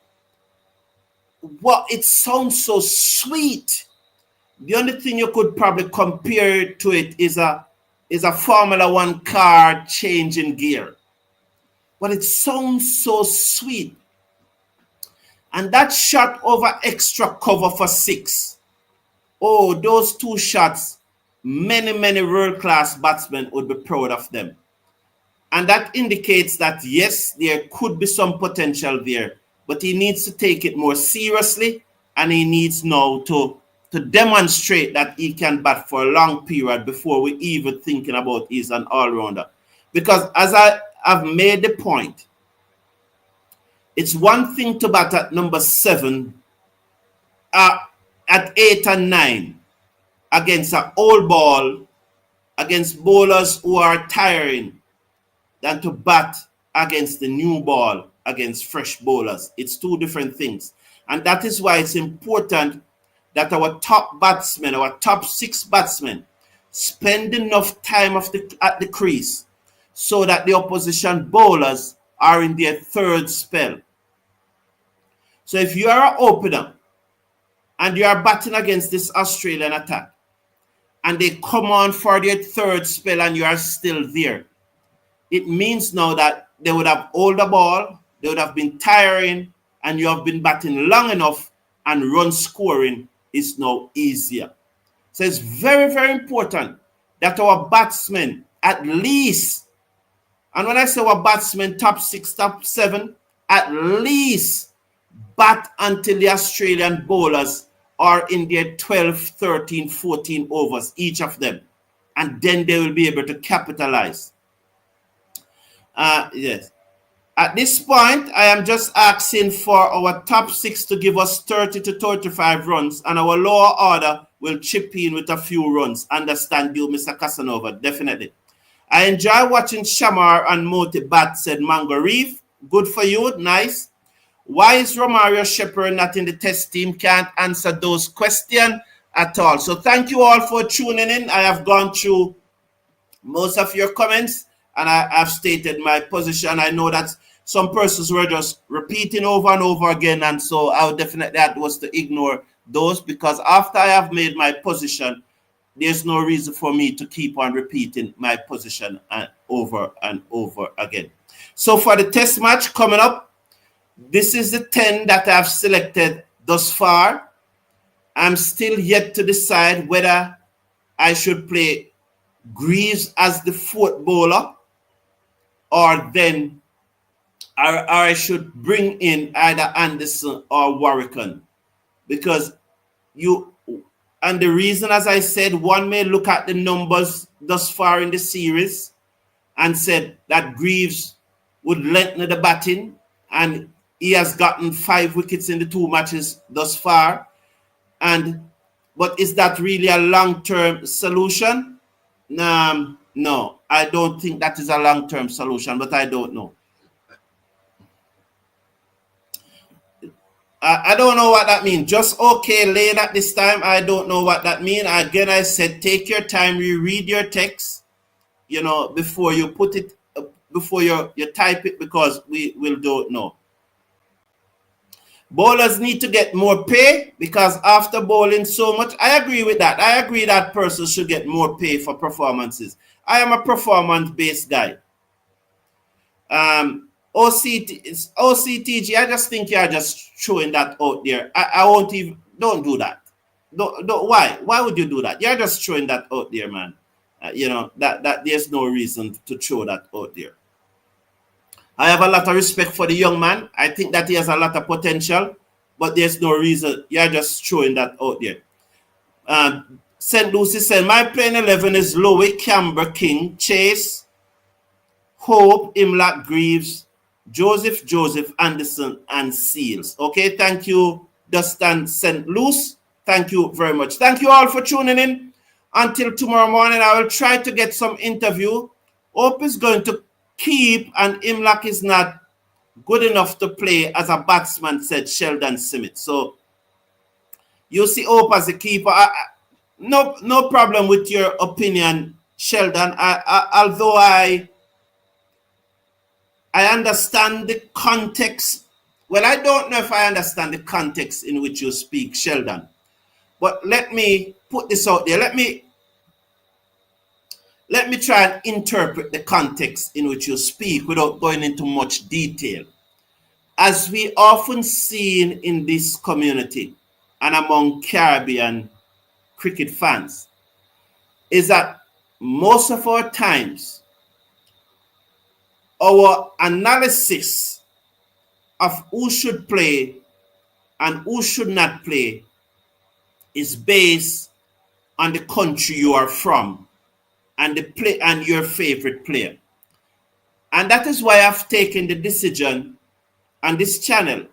Speaker 1: What, it sounds so sweet. The only thing you could probably compare to it is a Formula One car changing gear. But it sounds so sweet. And that shot over extra cover for 6. Oh, those 2 shots, many world-class batsmen would be proud of them. And that indicates that, yes, there could be some potential there, but he needs to take it more seriously, and he needs now to demonstrate that he can bat for a long period before we even thinking about he's an all-rounder. Because as I have made the point, it's one thing to bat at number 7, at 8 and 9, against an old ball, against bowlers who are tiring, than to bat against the new ball, against fresh bowlers. It's 2 different things. And that is why it's important that our top batsmen, our top 6 batsmen, spend enough time at the crease so that the opposition bowlers are in their 3rd spell. So if you are an opener and you are batting against this Australian attack, and they come on for their 3rd spell and you are still there, it means now that they would have held the ball, they would have been tiring, and you have been batting long enough, and run scoring is now easier. So it's very important that our batsmen, at least, and when I say our batsmen, top 6, top 7, at least bat until the Australian bowlers are in their 12, 13, 14 overs, each of them. And then they will be able to capitalize. Yes. At this point, I am just asking for our top 6 to give us 30 to 35 runs, and our lower order will chip in with a few runs. Understand you, Mr. Casanova, definitely. I enjoy watching Shamar and Moti bat, said Mango Reef. Good for you, nice. Why is Romario Shepherd not in the test team? Can't answer those questions at all. So thank you all for tuning in. I have gone through most of your comments, and I have stated my position. I know that some persons were just repeating over and over again, and so I would definitely advise to ignore those, because after I have made my position, there's no reason for me to keep on repeating my position over and over again. So for the test match coming up, this is the 10 that I've selected thus far. I'm still yet to decide whether I should play Greaves as the 4th bowler, or I should bring in either Anderson or Warrican. Because and the reason, as I said, one may look at the numbers thus far in the series and said that Greaves would lengthen the batting, and he has gotten 5 wickets in the 2 matches thus far. But is that really a long-term solution? No, I don't think that is a long-term solution, but I don't know. I don't know what that means. Just okay lane at this time. I don't know what that means. Again, I said, take your time, reread your text, before you put it, before you type it, because we don't know. Bowlers need to get more pay, because after bowling so much, I agree with that. I agree that persons should get more pay for performances. I am a performance-based guy. OCTG, I just think you're just throwing that out there. I won't even, don't do that. Don't, why? Why would you do that? You're just throwing that out there, man. That there's no reason to throw that out there. I have a lot of respect for the young man. I think that he has a lot of potential, but there's no reason. You're just throwing that out there. St. Lucie said, my playing 11 is Lowy, Camber, King, Chase, Hope, Imlak, Greaves, Joseph, Anderson, and Seals. Okay, thank you, Dustin St. Luce. Thank you very much. Thank you all for tuning in. until tomorrow morning, I will try to get some interview. Hope is going to keep, and Imlach is not good enough to play, as a batsman, said Sheldon Smith. So you see Hope as a keeper. No problem with your opinion, Sheldon. Although I understand the context. Well, I don't know if I understand the context in which you speak, Sheldon. But let me put this out there. Let me try and interpret the context in which you speak without going into much detail. As we often seen in this community and among Caribbean cricket fans, is that most of our times, our analysis of who should play and who should not play is based on the country you are from and the play and your favorite player. And that is why I've taken the decision on this channel.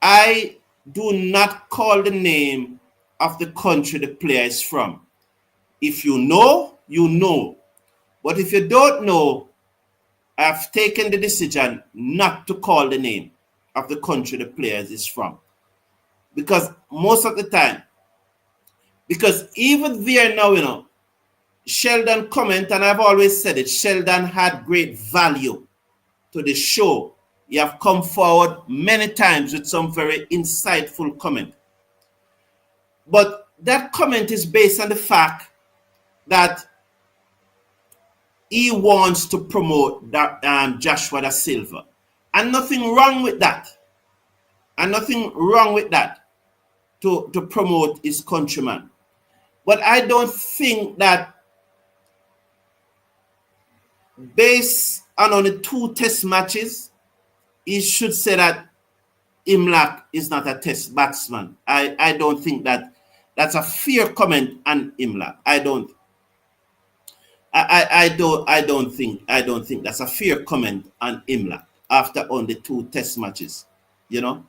Speaker 1: I do not call the name of the country the player is from. If you know, you know. But if you don't know, I've taken the decision not to call the name of the country the player is from. Because most of the time, because even there now, Sheldon comment, and I've always said it, Sheldon had great value to the show. You have come forward many times with some very insightful comment. But that comment is based on the fact that he wants to promote that, Joshua Da Silva. And nothing wrong with that. And nothing wrong with that to promote his countryman. But I don't think that based on only 2 test matches, he should say that Imlach is not a test batsman. I don't think that that's a fair comment on Imlach. I don't think that's a fair comment on Imlach after only 2 test matches, you know.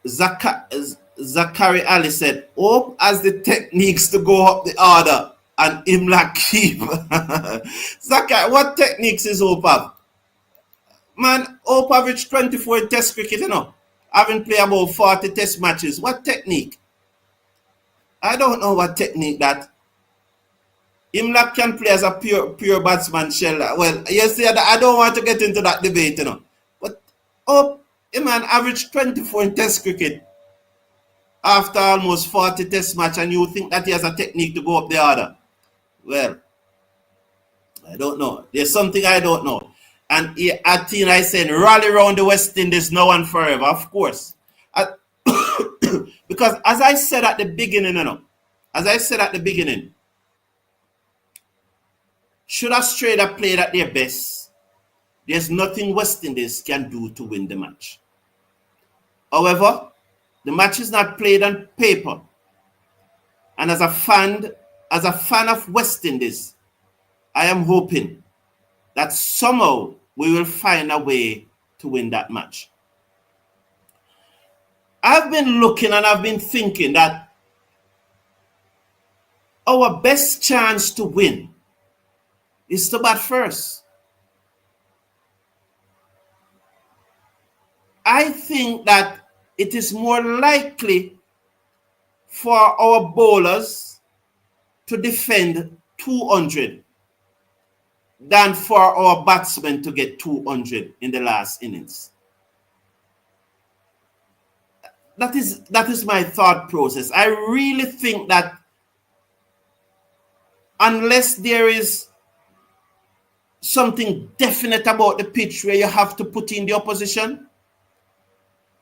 Speaker 1: Zachary Ali said, Hope has the techniques to go up the order and Imlach keep. Zachary, what techniques is Hope have? Man, Hope averaged 24 in test cricket, you know. Having played about 40 test matches. What technique? I don't know what technique that. Imlach can play as a pure batsman, Sheldon. Well, you see, I don't want to get into that debate, you know. But Hope, man, averaged 24 in test cricket after almost 40 test match, and you think that he has a technique to go up the order. Well, I don't know. There's something I don't know. And I said, rally around the West Indies now and forever, of course. Because as I said at the beginning, should Australia play at their best, there's nothing West Indies can do to win the match. However, the match is not played on paper. And as a fan of West Indies, I am hoping that somehow we will find a way to win that match. I've been looking and I've been thinking that our best chance to win is to bat first. I think that it is more likely for our bowlers to defend 200 than for our batsmen to get 200 in the last innings. That is my thought process. I really think that unless there is something definite about the pitch where you have to put in the opposition,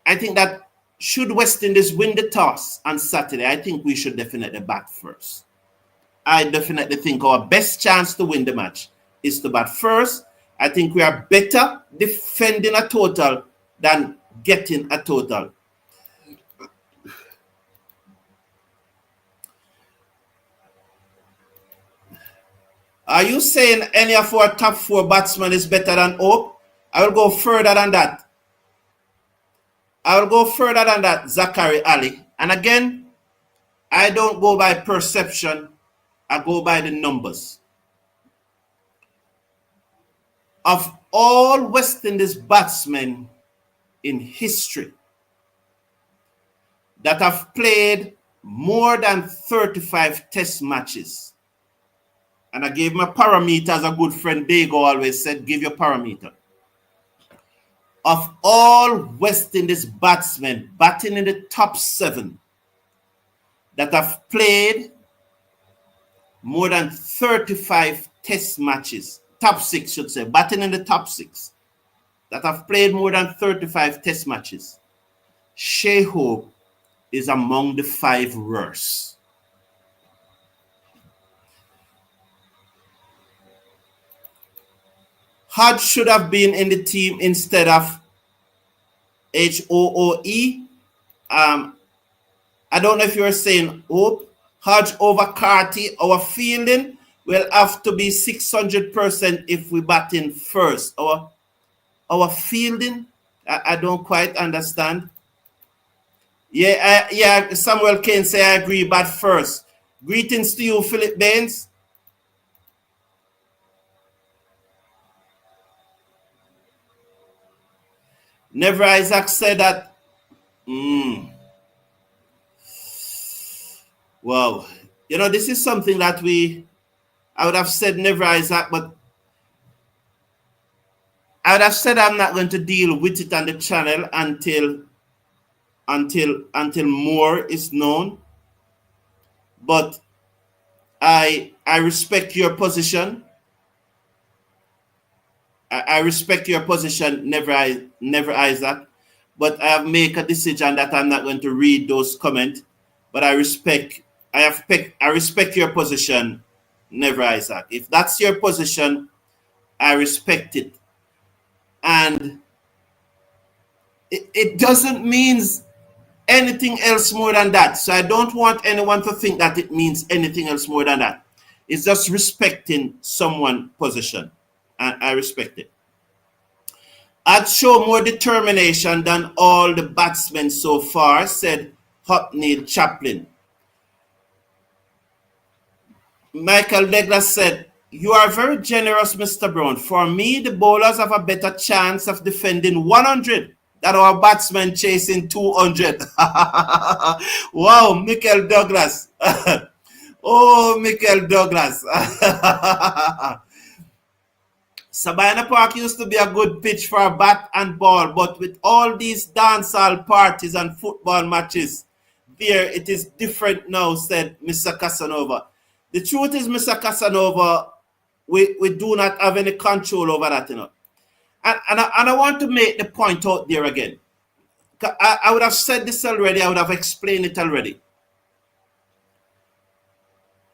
Speaker 1: I think that should West Indies win the toss on Saturday, I think we should definitely bat first. I definitely think our best chance to win the match is to bat first. I think we are better defending a total than getting a total. Are you saying any of our top 4 batsmen is better than Hope? I will go further than that. I'll go further than that, Zachary Ali. And again, I don't go by perception, I go by the numbers. Of all West Indies batsmen in history that have played more than 35 test matches, and I gave my parameter, as a good friend Dago always said, give your parameter. Of all West Indies batsmen batting in the top 7 that have played more than 35 test matches, top 6 should say, batting in the top 6 that have played more than 35 test matches, Shai Hope is among the 5 worst. Hodge should have been in the team instead of Hooe. I don't know if you're saying Hope. Hodge over Carty. Our fielding will have to be 600% if we bat in first. Our fielding, I don't quite understand. Yeah, Samuel Kane say I agree, bat first. Greetings to you, Philip Baines. Never Isaac said that. Wow. You know, this is something that I would have said Never Isaac, but I would have said I'm not going to deal with it on the channel until more is known. But I respect your position. I respect your position, Never Isaac. But I have made a decision that I'm not going to read those comments. But I respect your position, Never Isaac. If that's your position, I respect it. And it doesn't mean anything else more than that. So I don't want anyone to think that it means anything else more than that. It's just respecting someone's position. And I respect it. I'd show more determination than all the batsmen so far, said Hopneil Chaplin. Michael Douglas said, you are very generous, Mr. Brown. For me, the bowlers have a better chance of defending 100 than our batsmen chasing 200. Wow, Michael Douglas. Oh, Michael Douglas. Sabina Park used to be a good pitch for bat and ball, but with all these dancehall parties and football matches, there it is different now, said Mr. Casanova. The truth is, Mr. Casanova, we do not have any control over that, you know. And I want to make the point out there again. I would have said this already. I would have explained it already.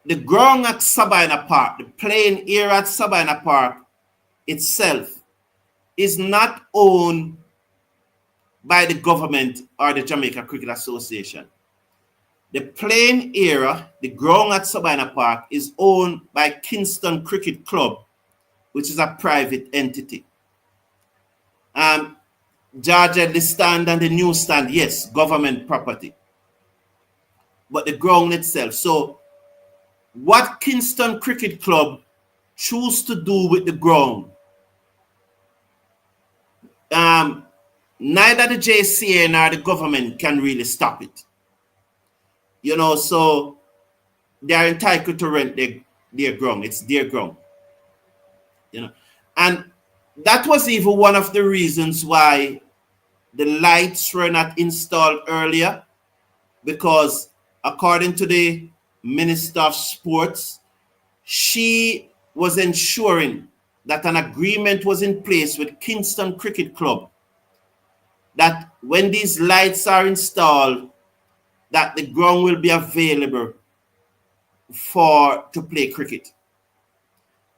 Speaker 1: The ground at Sabina Park, the playing area at Sabina Park itself is not owned by the government or the Jamaica Cricket Association. The playing area, the ground at Sabina Park, is owned by Kingston Cricket Club, which is a private entity. Georgia, the stand and the new stand, yes, government property. But the ground itself. So what Kingston Cricket Club choose to do with the ground, neither the JCA nor the government can really stop it. You know, so they are entitled to rent their ground. It's their ground. You know, and that was even one of the reasons why the lights were not installed earlier, because according to the Minister of Sports, she was ensuring that an agreement was in place with Kingston Cricket Club that when these lights are installed, that the ground will be available to play cricket.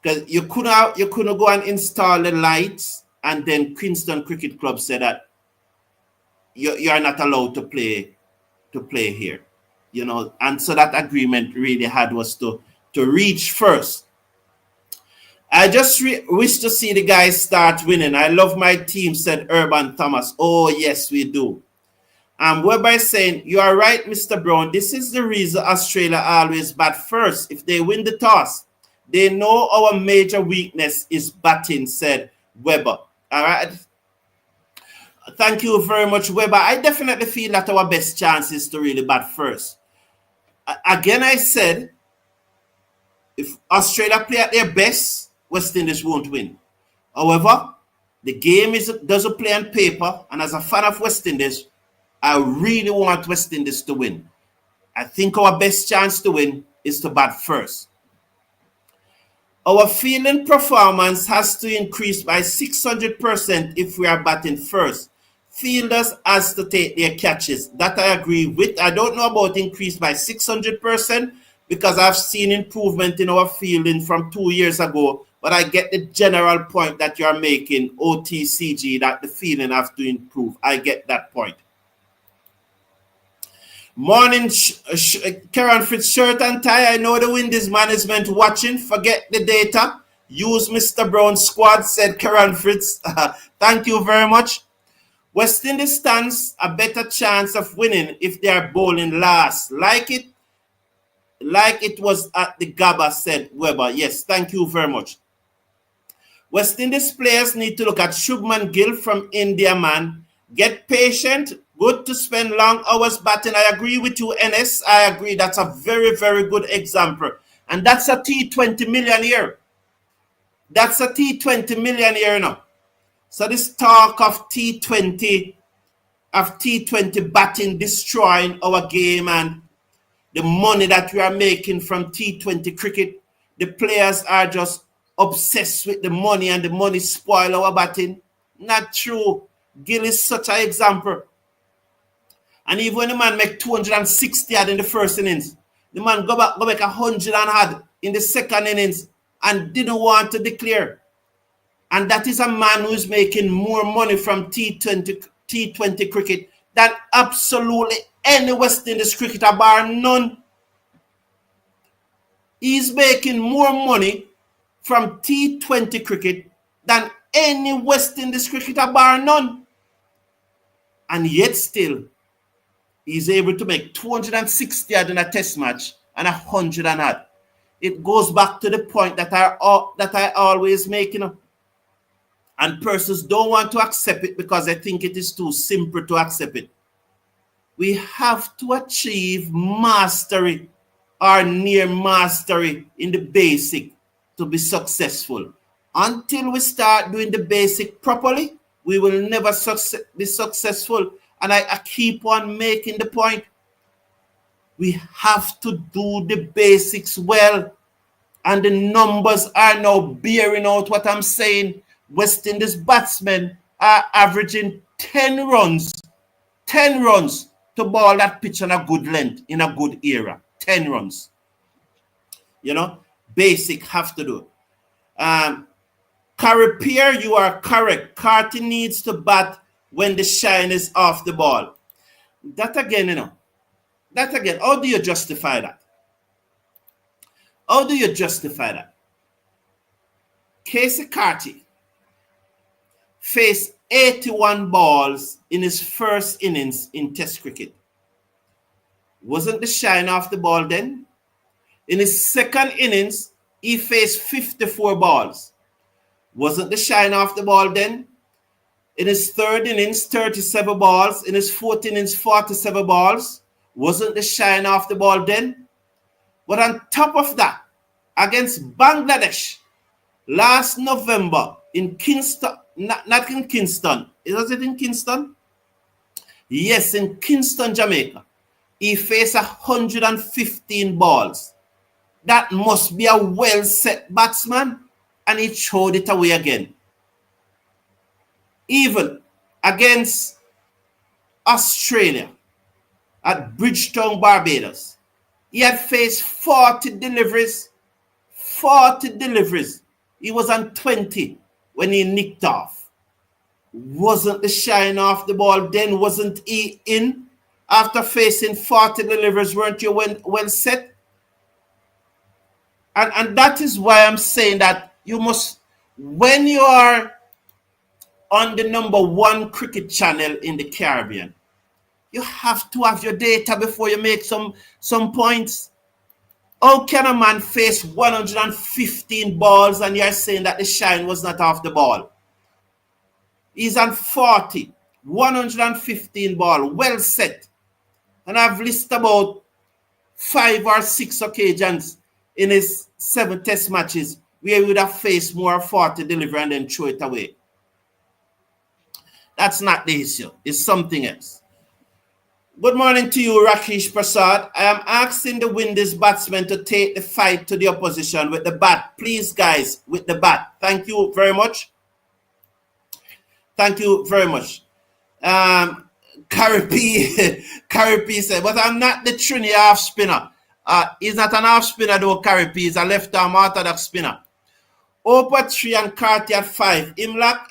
Speaker 1: Because you couldn't go and install the lights and then Kingston Cricket Club said that you are not allowed to play here. You know, and so that agreement really was to reach first. I just wish to see the guys start winning. I love my team, said Urban Thomas. Oh, yes, we do. Whereby is saying, you are right, Mr. Brown. This is the reason Australia always bat first. If they win the toss, they know our major weakness is batting, said Weber. All right. Thank you very much, Weber. I definitely feel that our best chance is to really bat first. Again, I said, if Australia play at their best, West Indies won't win. However, the game doesn't play on paper, and as a fan of West Indies, I really want West Indies to win. I think our best chance to win is to bat first. Our fielding performance has to increase by 600% if we are batting first. Fielders has to take their catches. That I agree with. I don't know about increase by 600% because I've seen improvement in our fielding from 2 years ago. But I get the general point that you're making, OTCG, that the fielding has to improve. I get that point. Morning, Karen Fritz, shirt and tie. I know the Windies management watching. Forget the data. Use Mr. Brown's squad, said Karen Fritz. Thank you very much. West Indies stands a better chance of winning if they are bowling last. Like it was at the Gabba, said Weber. Yes, thank you very much. West Indies players need to look at Shubman Gill from India, man. Get patient. Good to spend long hours batting. I agree with you, NS. I agree. That's a very, very good example. And that's a T20 millionaire. That's a T20 millionaire now. So this talk of T20 batting destroying our game and the money that we are making from T20 cricket, the players are just obsessed with the money and the money spoil our batting. Not true. Gill is such an example. And even when the man make 260 in the first innings, the man go back 100 and had in the second innings and didn't want to declare. And that is a man who is making more money from T20 cricket than absolutely any West Indies cricketer, bar none. He's making more money from T20 cricket than any West Indies cricketer, bar none. And yet still, he's able to make 260 in a test match and 100 and odd. It goes back to the point that I always make, and persons don't want to accept it because they think it is too simple to accept it. We have to achieve mastery or near mastery in the basic to be successful. Until we start doing the basic properly, we will never be successful. And I keep on making the point. We have to do the basics well. And the numbers are now bearing out what I'm saying. West Indies batsmen are averaging 10 runs to ball that pitch on a good length in a good era. 10 runs. Basic have to do. Carripier, you are correct. Carty needs to bat when the shine is off the ball. That again, how do you justify that? How do you justify that? Keacy Carty faced 81 balls in his first innings in Test cricket. Wasn't the shine off the ball then? In his second innings, he faced 54 balls. Wasn't the shine off the ball then? In his third innings, 37 balls. In his fourth innings, 47 balls. Wasn't the shine off the ball then? But on top of that, against Bangladesh, last November in Kingston, not in Kingston. Was it in Kingston? Yes, in Kingston, Jamaica. He faced 115 balls. That must be a well-set batsman, and he throwed it away again. Even against Australia at Bridgetown, Barbados, he had faced 40 deliveries. 40 deliveries. He was on 20 when he nicked off. Wasn't the shine off the ball then? Wasn't he in? After facing 40 deliveries, weren't you well set? And that is why I'm saying that you must, when you are on the #1 cricket channel in the Caribbean, You have to have your data before you make some points. How can a man face 115 balls and you're saying that the shine was not off the ball? He's on 40, 115 ball, well set. And I've listed about 5 or 6 occasions in his 7 test matches where he would have faced more 40 delivery and then throw it away. That's not the issue. It's something else. Good morning to you, Rakesh Prasad. I am asking the Windies batsmen to take the fight to the opposition with the bat. Please, guys, with the bat. Thank you very much. Thank you very much. Carty P said, but I'm not the Trini half spinner. He's not an half spinner though, Carty P. He's a left-arm orthodox spinner. Opa 3 and Carty at 5. Imlak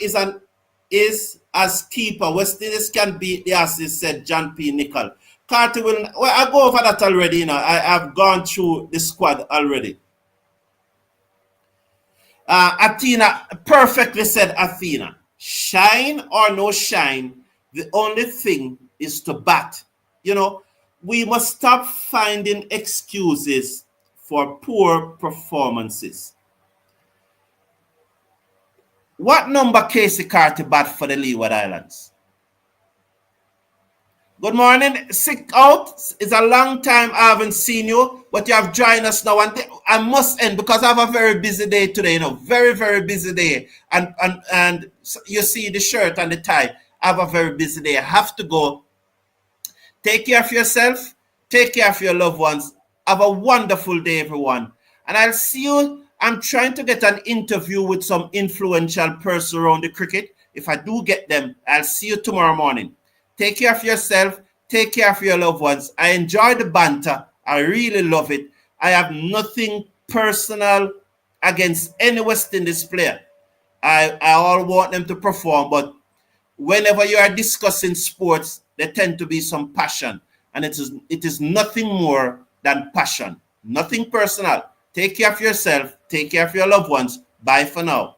Speaker 1: is as keeper. West Indies can beat the Asses, said John P. Nicol. Carty will... Well, I go over that already, you know. I've gone through the squad already. Athena, perfectly said Athena. Shine or no shine, the only thing is to bat. You know, we must stop finding excuses for poor performances. What number Keacy Carty bat for the Leeward Islands? Good morning. Sick out. It's a long time I haven't seen you, but you have joined us now. And I must end because I have a very busy day today, you know, very, very busy day. And you see the shirt and the tie. I have a very busy day. I have to go. Take care of yourself. Take care of your loved ones. Have a wonderful day, everyone. And I'll see you. I'm trying to get an interview with some influential person around the cricket. If I do get them, I'll see you tomorrow morning. Take care of yourself. Take care of your loved ones. I enjoy the banter. I really love it. I have nothing personal against any West Indies player. I all want them to perform, but whenever you are discussing sports, there tend to be some passion. And it is nothing more than passion. Nothing personal. Take care of yourself. Take care of your loved ones. Bye for now.